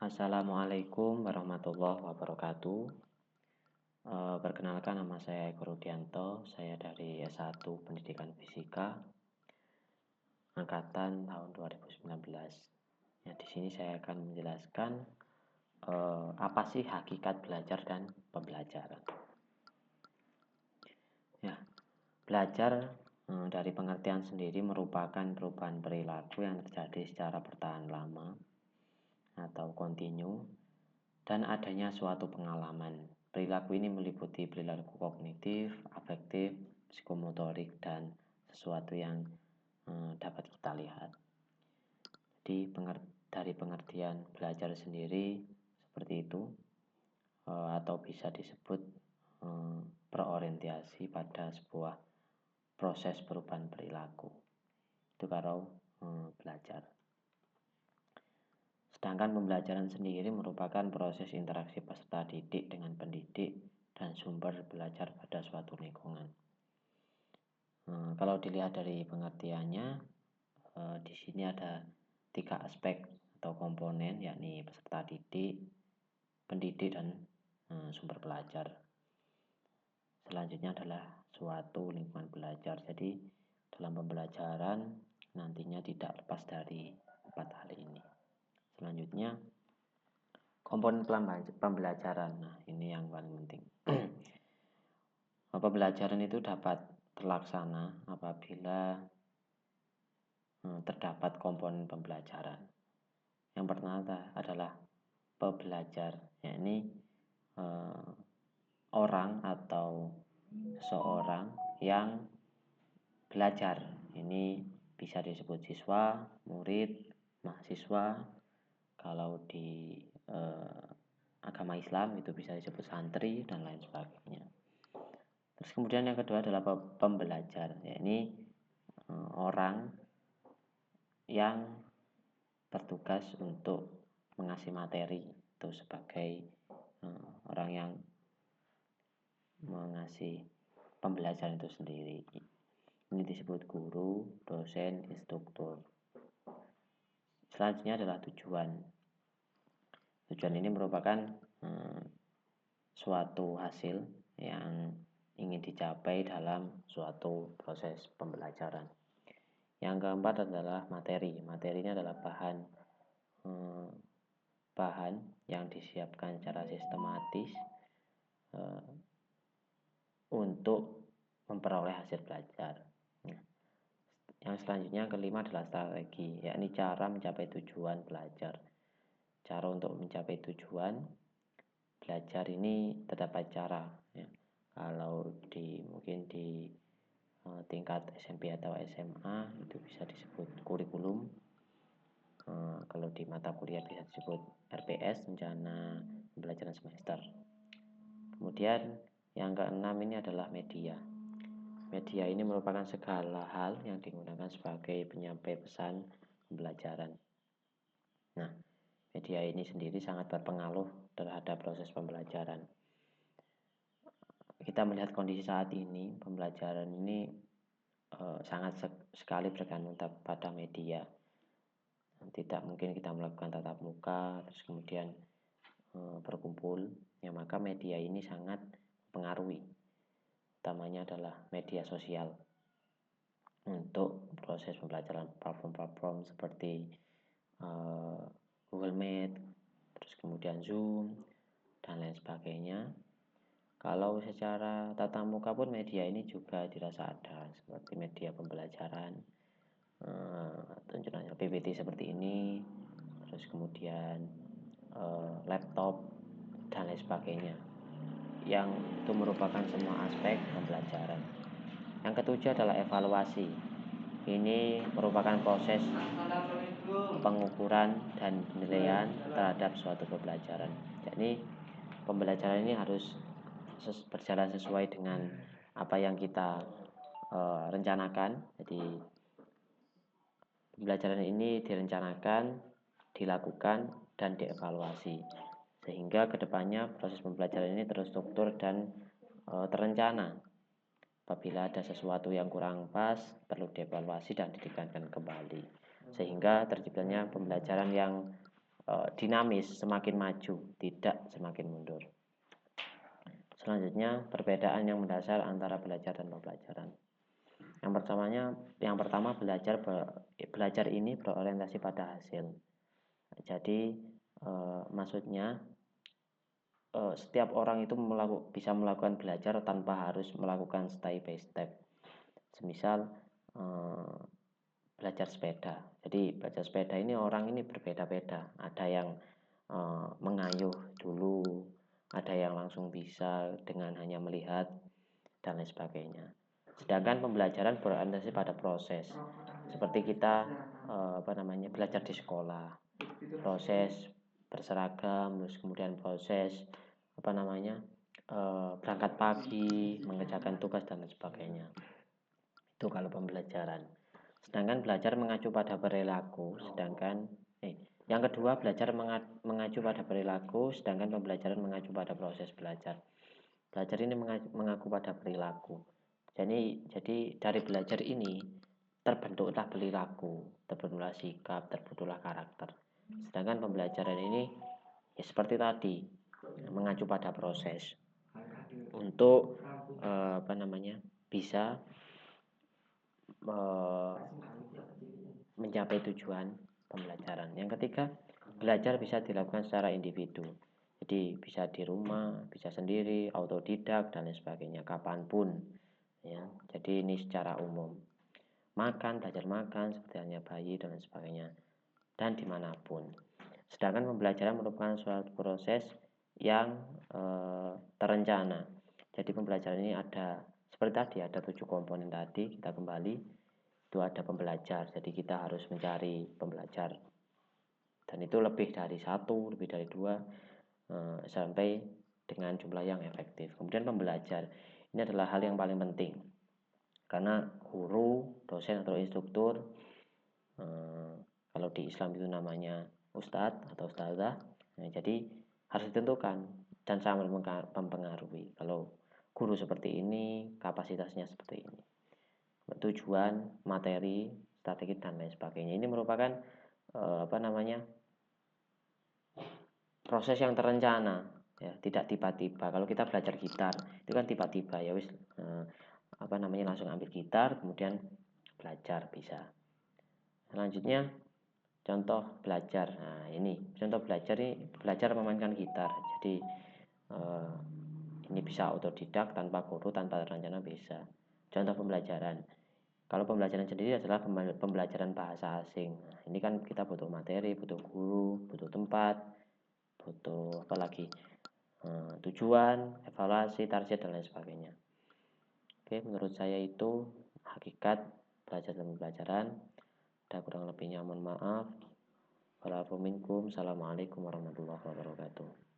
Assalamualaikum warahmatullahi wabarakatuh. Perkenalkan, nama saya Eko Rudianto. Saya dari S1 Pendidikan Fisika angkatan tahun 2019. Ya, di sini saya akan menjelaskan apa sih hakikat belajar dan pembelajaran. Ya, belajar dari pengertian sendiri merupakan perubahan perilaku yang terjadi secara bertahan lama atau kontinu dan adanya suatu pengalaman. Perilaku ini meliputi perilaku kognitif, afektif, psikomotorik, dan sesuatu yang dapat kita lihat. Jadi dari pengertian belajar sendiri seperti itu, atau bisa disebut berorientasi pada sebuah proses perubahan perilaku. Itu kalau belajar. Sedangkan pembelajaran sendiri merupakan proses interaksi peserta didik dengan pendidik dan sumber belajar pada suatu lingkungan. Kalau dilihat dari pengertiannya, di sini ada 3 aspek atau komponen, yakni peserta didik, pendidik, dan sumber belajar. Selanjutnya adalah suatu lingkungan belajar. Jadi dalam pembelajaran nantinya tidak lepas dari 4 hal ini. Selanjutnya komponen pembelajaran. Nah, ini yang paling penting. Pembelajaran itu dapat terlaksana apabila terdapat komponen pembelajaran. Yang pertama adalah pembelajar, yakni orang atau seseorang yang belajar. Ini bisa disebut siswa, murid, mahasiswa. Kalau di agama Islam itu bisa disebut santri dan lain sebagainya. Terus kemudian yang kedua adalah pembelajar, yakni orang yang bertugas untuk mengasih materi, itu sebagai orang yang mengasih pembelajaran itu sendiri. Ini disebut guru, dosen, instruktur. Selanjutnya adalah tujuan. Tujuan ini merupakan suatu hasil yang ingin dicapai dalam suatu proses pembelajaran. Yang keempat adalah materi. Materi ini adalah bahan yang disiapkan secara sistematis untuk memperoleh hasil belajar. Yang selanjutnya kelima adalah strategi, yakni cara mencapai tujuan belajar. Cara untuk mencapai tujuan belajar ini terdapat cara, ya. Kalau mungkin di tingkat SMP atau SMA itu bisa disebut kurikulum. Kalau di mata kuliah bisa disebut RPS, rencana pembelajaran semester. Kemudian yang keenam ini adalah media. Media ini merupakan segala hal yang digunakan sebagai penyampai pesan pembelajaran. Nah, media ini sendiri sangat berpengaruh terhadap proses pembelajaran. Kita melihat kondisi saat ini, pembelajaran ini sangat sekali bergantung pada media. Tidak mungkin kita melakukan tatap muka, terus kemudian berkumpul, ya maka media ini sangat mempengaruhi. Utamanya adalah media sosial untuk proses pembelajaran, platform-platform seperti Google Meet, terus kemudian Zoom, dan lain sebagainya. Kalau secara tatap muka pun media ini juga dirasa ada, seperti media pembelajaran, tunjukan PPT seperti ini, terus kemudian laptop, dan lain sebagainya, yang itu merupakan semua aspek pembelajaran. Yang ketujuh adalah evaluasi. Ini merupakan proses pengukuran dan penilaian terhadap suatu pembelajaran. Jadi pembelajaran ini harus berjalan sesuai dengan apa yang kita rencanakan. Jadi pembelajaran ini direncanakan, dilakukan, dan dievaluasi, sehingga kedepannya proses pembelajaran ini terstruktur dan terencana. Apabila ada sesuatu yang kurang pas, perlu dievaluasi dan ditekankan kembali, sehingga terciptanya pembelajaran yang dinamis, semakin maju, tidak semakin mundur. Selanjutnya, perbedaan yang mendasar antara belajar dan pembelajaran. Yang pertama belajar ini berorientasi pada hasil. Jadi maksudnya setiap orang itu bisa melakukan belajar tanpa harus melakukan step by step. Semisal belajar sepeda. Jadi belajar sepeda ini orang ini berbeda-beda. Ada yang mengayuh dulu, ada yang langsung bisa dengan hanya melihat dan lain sebagainya. Sedangkan pembelajaran berorientasi pada proses. Seperti kita belajar di sekolah. Proses berseragam, terus kemudian proses berangkat pagi, mengerjakan tugas dan lain sebagainya. Itu kalau pembelajaran. Sedangkan belajar mengacu pada perilaku, yang kedua belajar mengacu pada perilaku, sedangkan pembelajaran mengacu pada proses belajar. Belajar ini mengacu pada perilaku. Jadi dari belajar ini terbentuklah perilaku, terbentuklah sikap, terbentuklah karakter. Sedangkan pembelajaran ini ya seperti tadi, mengacu pada proses untuk bisa mencapai tujuan pembelajaran. Yang ketiga, belajar bisa dilakukan secara individu. Jadi bisa di rumah, bisa sendiri, autodidak dan lain sebagainya, kapanpun. Ya, jadi ini secara umum. Belajar makan seperti hanya bayi dan lain sebagainya, dan dimanapun. Sedangkan pembelajaran merupakan suatu proses yang terencana. Jadi pembelajaran ini ada seperti tadi, ada 7 komponen tadi. Kita kembali, itu ada pembelajar. Jadi kita harus mencari pembelajar, dan itu lebih dari 1, lebih dari 2, sampai dengan jumlah yang efektif. Kemudian pembelajar ini adalah hal yang paling penting, karena guru, dosen atau instruktur, kalau di Islam itu namanya ustadz atau ustazah, jadi harus ditentukan dan sangat mempengaruhi. Kalau guru seperti ini, kapasitasnya seperti ini, tujuan, materi, strategi dan lain sebagainya. Ini merupakan proses yang terencana, ya, tidak tiba-tiba. Kalau kita belajar gitar itu kan tiba-tiba, ya wis langsung ambil gitar kemudian belajar bisa. Selanjutnya contoh belajar. Nah, ini contoh belajar, ini belajar memainkan gitar. Jadi ini bisa autodidak, tanpa guru, tanpa rencana bisa. Contoh pembelajaran. Kalau pembelajaran sendiri adalah pembelajaran bahasa asing. Nah, ini kan kita butuh materi, butuh guru, butuh tempat, butuh tujuan, evaluasi, target dan lain sebagainya. Oke, menurut saya itu hakikat belajar dan pembelajaran. Ada kurang lebihnya mohon maaf. Assalamualaikum warahmatullahi wabarakatuh.